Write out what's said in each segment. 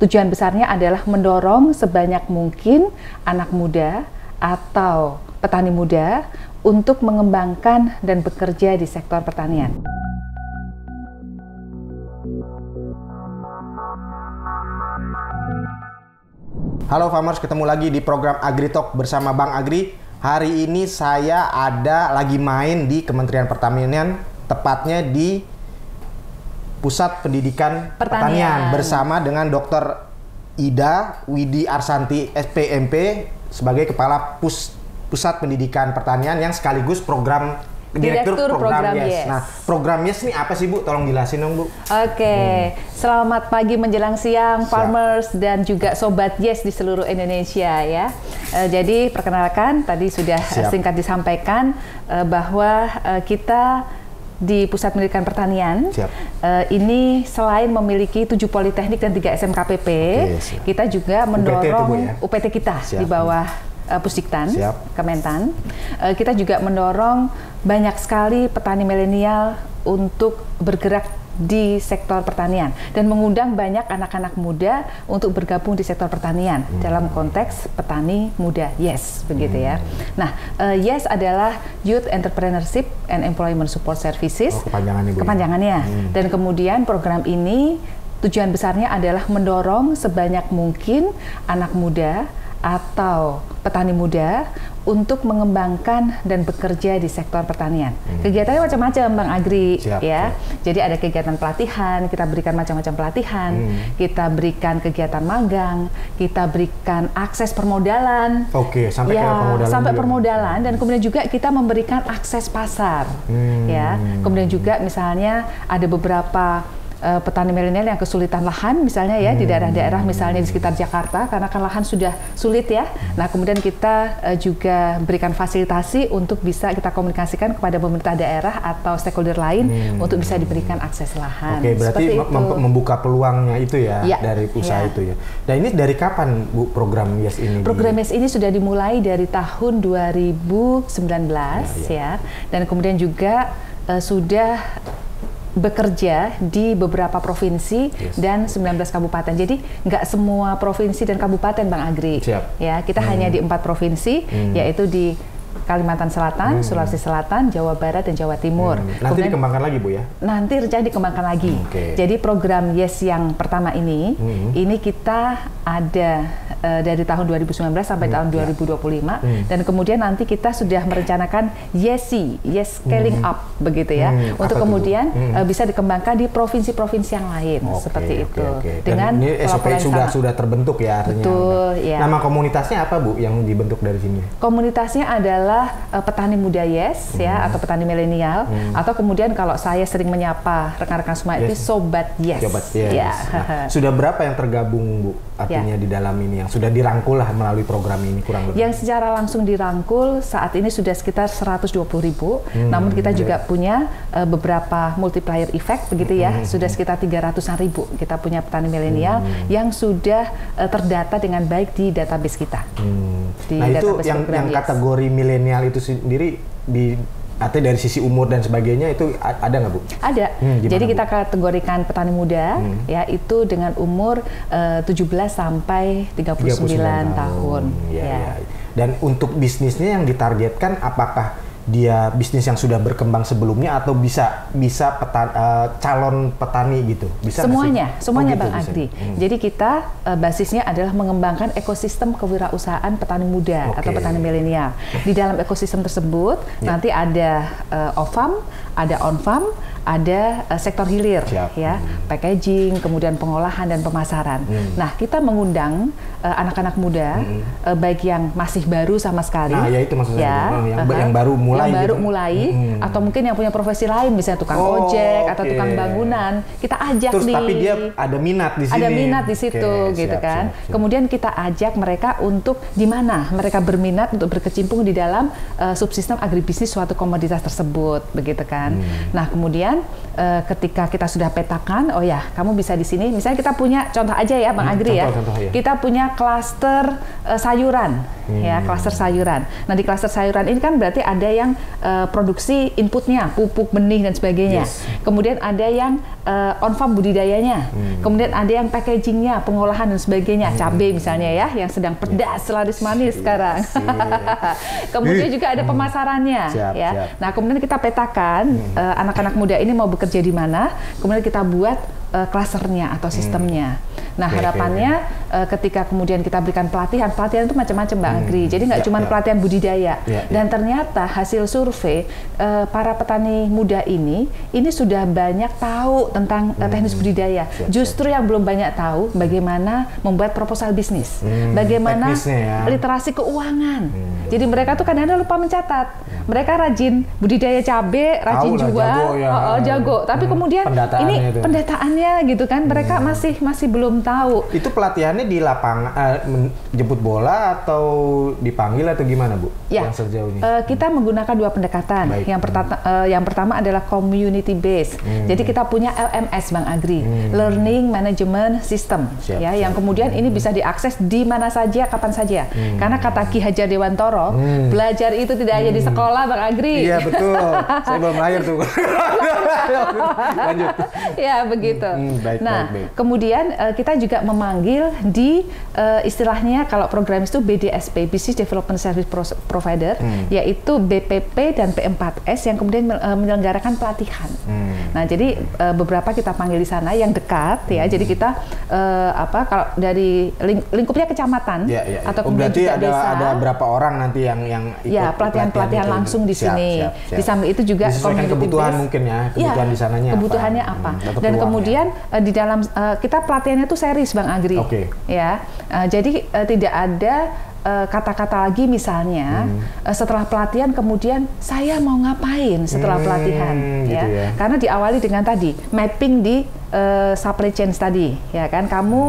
tujuan besarnya adalah mendorong sebanyak mungkin anak muda atau petani muda untuk mengembangkan dan bekerja di sektor pertanian. Halo Farmers, ketemu lagi di program AgriTalk bersama Bang Agri. Hari ini saya ada lagi main di Kementerian Pertanian, tepatnya di Pusat Pendidikan Pertanian bersama dengan Dr. Ida Widi Arsanti SPMP sebagai Kepala Pusat Pendidikan Pertanian yang sekaligus Direktur program YES. Nah, program YES ini apa sih Bu? Tolong jelasin dong Bu. Oke, selamat pagi menjelang siang Farmers dan juga Sobat YES di seluruh Indonesia ya. Jadi perkenalkan, tadi sudah singkat disampaikan bahwa kita di Pusat Pendidikan Pertanian ini selain memiliki 7 politeknik dan 3 SMKPP, kita juga mendorong UPT kita di bawah Pusdiktan, Kementan. Kita juga mendorong banyak sekali petani milenial untuk bergerak di sektor pertanian dan mengundang banyak anak-anak muda untuk bergabung di sektor pertanian dalam konteks petani muda YES, begitu ya. Nah, YES adalah Youth Entrepreneurship and Employment Support Services, kepanjangannya. Dan kemudian program ini tujuan besarnya adalah mendorong sebanyak mungkin anak muda atau petani muda untuk mengembangkan dan bekerja di sektor pertanian. Kegiatannya macam-macam Bang Agri ya. Jadi ada kegiatan pelatihan, kita berikan macam-macam pelatihan, kita berikan kegiatan magang, kita berikan akses permodalan. Sampai ke permodalan. Sampai permodalan dan kemudian juga kita memberikan akses pasar. Ya. Kemudian juga misalnya ada beberapa petani milenial yang kesulitan lahan misalnya ya di daerah-daerah misalnya di sekitar Jakarta karena kan lahan sudah sulit ya. Nah, kemudian kita juga berikan fasilitasi untuk bisa kita komunikasikan kepada pemerintah daerah atau stakeholder lain untuk bisa diberikan akses lahan. Berarti membuka peluangnya itu ya, dari usaha itu ya. Dan ini dari kapan Bu program YES ini? Program YES ini sudah dimulai dari tahun 2019 ya. Dan kemudian juga sudah bekerja di beberapa provinsi dan 19 kabupaten. Jadi nggak semua provinsi dan kabupaten Bang Agri. Ya, kita hanya di 4 provinsi, yaitu di Kalimantan Selatan, Sulawesi Selatan, Jawa Barat, dan Jawa Timur. Nanti kemudian dikembangkan lagi Bu ya? Nanti rencana dikembangkan lagi. Jadi program YES yang pertama ini kita ada dari tahun 2019 sampai tahun 2025, dan kemudian nanti kita sudah merencanakan YESI, YES Scaling Up, begitu ya, untuk kemudian bisa dikembangkan di provinsi-provinsi yang lain, seperti itu. Dengan ini SOP sudah terbentuk ya artinya. Betul, ya. Nama komunitasnya apa Bu yang dibentuk dari sini? Komunitasnya adalah petani muda YES ya, atau petani milenial, atau kemudian kalau saya sering menyapa rekan-rekan semua itu Sobat YES. Sobat YES. Ya. Nah, sudah berapa yang tergabung Bu? Artinya di dalam ini yang sudah dirangkul lah melalui program ini kurang lebih? Yang secara langsung dirangkul saat ini sudah sekitar 120.000, namun kita juga punya beberapa multiplier effect begitu ya, sudah sekitar 300-an ribu kita punya petani milenial yang sudah terdata dengan baik di database kita. Nah itu yang kategori milenial itu sendiri artinya dari sisi umur dan sebagainya itu ada nggak Bu? Ada. Jadi kita kategorikan petani muda ya itu dengan umur 17 sampai 39 tahun. Dan untuk bisnisnya yang ditargetkan apakah dia bisnis yang sudah berkembang sebelumnya atau bisa calon petani gitu? Bisa semuanya gitu, Bang Agri. Jadi kita basisnya adalah mengembangkan ekosistem kewirausahaan petani muda atau petani milenial. Di dalam ekosistem tersebut nanti ada off-farm, ada on-farm, ada sektor hilir ya, packaging, kemudian pengolahan dan pemasaran. Nah, kita mengundang anak-anak muda baik yang masih baru sama sekali. Nah, ya itu maksud saya. Yang baru mulai atau mungkin yang punya profesi lain misalnya tukang ojek atau tukang bangunan, kita ajak tapi dia ada minat di sini. Ada minat di situ gitu kan. Kemudian kita ajak mereka untuk di mana mereka berminat untuk berkecimpung di dalam subsistem agribisnis suatu komoditas tersebut begitu kan. Nah, kemudian kemudian ketika kita sudah petakan, oh ya, kamu bisa di sini. Misalnya kita punya contoh aja ya, Bang Agri ya. Kita punya klaster sayuran, ya, klaster sayuran. Nah, di klaster sayuran ini kan berarti ada yang produksi inputnya, pupuk, benih dan sebagainya. Kemudian ada yang on farm budidayanya. Kemudian ada yang packagingnya, pengolahan dan sebagainya. Cabai misalnya ya, yang sedang pedas, laris manis sekarang. Kemudian juga ada pemasarannya, ya. Nah, kemudian kita petakan anak-anak muda ini mau bekerja di mana, kemudian kita buat klasternya atau sistemnya. Nah, harapannya ketika kemudian kita berikan pelatihan itu macam-macam, Mbak Agri. Jadi nggak cuma pelatihan budidaya. Dan ternyata hasil survei para petani muda ini sudah banyak tahu tentang teknis budidaya. Justru yang belum banyak tahu bagaimana membuat proposal bisnis, bagaimana literasi keuangan. Jadi mereka tuh kadang-kadang lupa mencatat. Mereka rajin budidaya cabai, rajin jual, jago. Tapi kemudian ini pendataannya gitu kan, mereka masih belum tahu. Itu pelatihannya di lapangan, jemput bola atau dipanggil atau gimana, Bu? Ya, yang sejauh ini? Kita menggunakan dua pendekatan. Yang pertama adalah community based. Jadi kita punya LMS, Bang Agri, Learning Management System, yang kemudian ini bisa diakses di mana saja, kapan saja. Karena kata Ki Hajar Dewantoro, belajar itu tidak hanya di sekolah, Bang Agri. Iya, betul. Saya belum lahir tuh. Lanjut. Ya, begitu. Baik. Kemudian kita juga memanggil di istilahnya kalau program itu BDSP, Business Development Service Provider, yaitu BPP dan P4S yang kemudian menyelenggarakan pelatihan. Nah, jadi beberapa kita panggil di sana yang dekat, ya. Jadi kita kalau dari lingkupnya kecamatan atau kemudian berarti juga desa. Ada berapa orang nanti yang ikut pelatihan langsung di sini. Di samping itu juga disesuaikan kebutuhan mungkin kebutuhan di sananya kebutuhannya apa. Dan kemudian di dalam kita pelatihannya itu series, Bang Agri. Ya. Jadi tidak ada kata-kata lagi misalnya setelah pelatihan kemudian saya mau ngapain setelah pelatihan, ya. Karena diawali dengan tadi mapping di supply chain tadi, ya kan. Kamu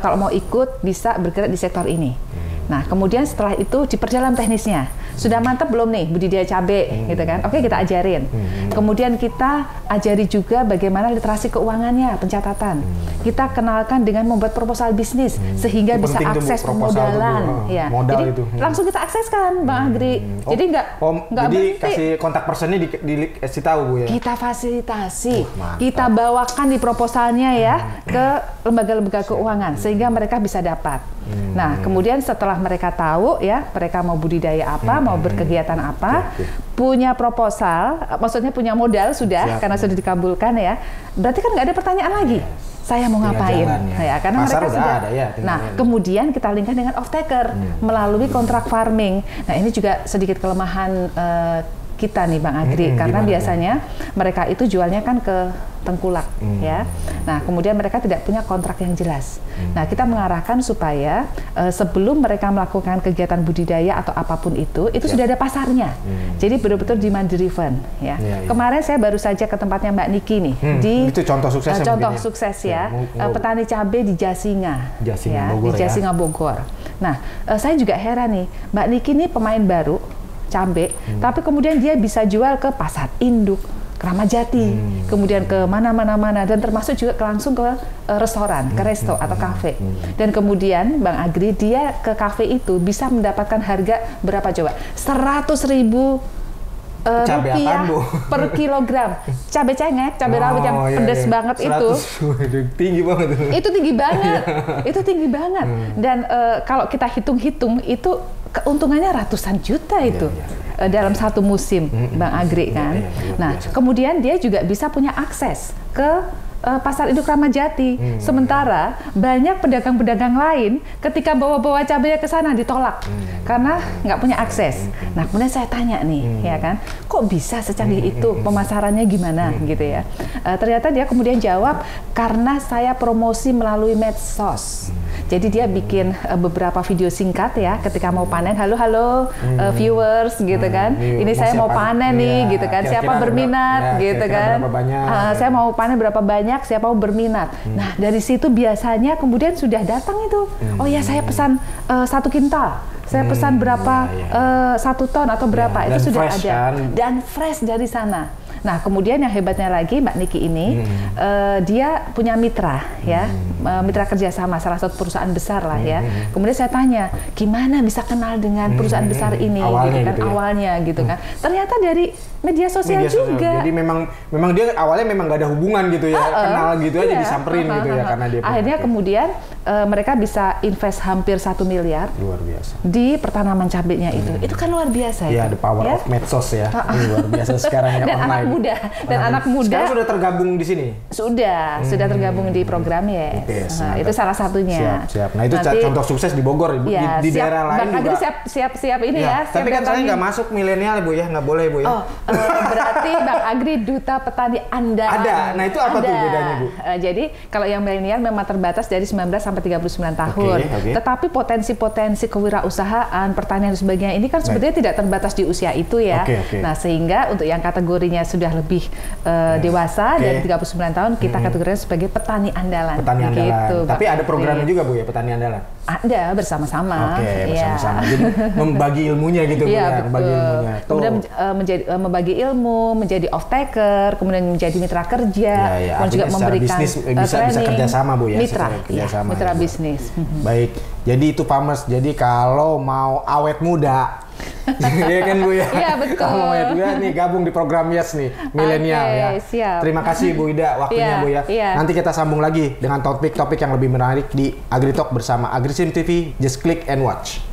kalau mau ikut bisa bergerak di sektor ini. Nah, kemudian setelah itu diperdalam teknisnya. Sudah mantap belum nih budidaya cabai, gitu kan? Oke, kita ajarin. Kemudian kita ajari juga bagaimana literasi keuangannya, pencatatan. Kita kenalkan dengan membuat proposal bisnis sehingga bisa akses pemodalan. Ya. Jadi langsung kita akseskan, Bang Agri. Jadi nggak berhenti. Kasih kontak personnya dikasih tahu, Bu, ya. Kita fasilitasi, kita bawakan di proposalnya ya ke lembaga-lembaga keuangan sehingga mereka bisa dapat. Nah, kemudian setelah mereka tahu ya, mereka mau budidaya apa, mau berkegiatan apa, punya proposal, maksudnya punya modal sudah, karena sudah dikabulkan ya, berarti kan nggak ada pertanyaan lagi. Saya mau ngapain? Ya, karena pasar mereka sudah. Nah, kemudian kita linkkan dengan off-taker melalui kontrak farming. Nah, ini juga sedikit kelemahan kita nih, Bang Agri, karena biasanya mereka itu jualnya kan ke tengkulak, ya. Nah, kemudian mereka tidak punya kontrak yang jelas. Nah, kita mengarahkan supaya sebelum mereka melakukan kegiatan budidaya atau apapun itu sudah ada pasarnya. Jadi betul-betul demand driven, ya. Kemarin saya baru saja ke tempatnya Mbak Niki nih, itu contoh sukses. Sukses ya, petani cabai di Jasinga, Bogor, di Jasinga Bogor. Nah, saya juga heran nih, Mbak Niki ini pemain baru cabai, tapi kemudian dia bisa jual ke pasar induk, Kramat Jati, kemudian ke mana-mana, dan termasuk juga langsung ke restoran, ke resto atau kafe. Dan kemudian Bang Agri, dia ke kafe itu bisa mendapatkan harga berapa coba? 100.000 rupiah per kilogram. Cabai cengek, cabai rawit yang pedas banget 100, itu. Tinggi banget. Itu tinggi banget. Itu tinggi banget. Dan kalau kita hitung-hitung itu keuntungannya ratusan juta itu dalam satu musim, Bang Agri kan. Nah, kemudian dia juga bisa punya akses ke pasar induk Kramat Jati. Sementara banyak pedagang-pedagang lain ketika bawa-bawa cabainya ke sana ditolak karena nggak punya akses. Nah, kemudian saya tanya nih, ya kan, kok bisa secanggih itu, pemasarannya gimana gitu ya. Ternyata dia kemudian jawab, karena saya promosi melalui medsos. Jadi dia bikin beberapa video singkat ya ketika mau panen, halo viewers gitu kan. Ini saya mau panen nih gitu kan. Siapa berminat gitu kan. Saya mau panen berapa banyak, siapa mau berminat. Nah, dari situ biasanya kemudian sudah datang itu. Oh ya, saya pesan 1 kintal. Saya pesan berapa 1 ton atau berapa, itu sudah ada. Dan fresh dari sana. Nah, kemudian yang hebatnya lagi Mbak Niki ini, dia punya mitra ya, mitra kerjasama salah satu perusahaan besar lah ya. Kemudian saya tanya, gimana bisa kenal dengan perusahaan besar ini? Awalnya gitu kan, awalnya gitu kan. Ternyata dari media sosial juga. Jadi memang dia awalnya memang gak ada hubungan gitu ya, kenal gitu aja disamperin gitu ya karena dia. Akhirnya kemudian mereka bisa invest hampir 1 miliar. Luar biasa. Di pertanaman cabenya itu kan luar biasa ya. The power of medsos ya. Ini luar biasa sekarang ya. Dan online. anak muda. Sekarang sudah tergabung di sini. Sudah tergabung di program ya. Itu salah satunya. Siap. Nah itu nanti, contoh sukses di Bogor, di daerah lain juga. siap ini ya. Tapi kan saya nggak masuk milenial Bu ya, nggak boleh Bu ya. Berarti Bang Agri duta petani andalan. Ada. Nah itu apa tuh bedanya Bu? Jadi kalau yang milenial memang terbatas dari 19 sampai 39 tahun. Tetapi potensi-potensi kewirausahaan, pertanian dan sebagainya ini kan sebetulnya tidak terbatas di usia itu ya. Nah sehingga untuk yang kategorinya sudah lebih dewasa dari 39 tahun kita kategorikan sebagai petani andalan. Petani andalan. Gitu, tapi ada programnya juga Bu ya petani andalan? Ada bersama-sama. Bersama-sama. Jadi membagi ilmunya gitu Bu ya. Membagi ilmunya. Kemudian membagi ilmu, menjadi off taker, kemudian menjadi mitra kerja, dan juga memberikan bisa kerjasama Bu ya. Mitra bisnis. Baik. Jadi itu Farmers. Jadi kalau mau awet muda, iya kan Bu ya? Iya betul. Kalau awet muda nih gabung di program Yes nih, milenial ya. Siap. Terima kasih Bu Ida waktunya Bu ya. Nanti kita sambung lagi dengan topik-topik yang lebih menarik di AgriTalk bersama AgriSim TV. Just click and watch.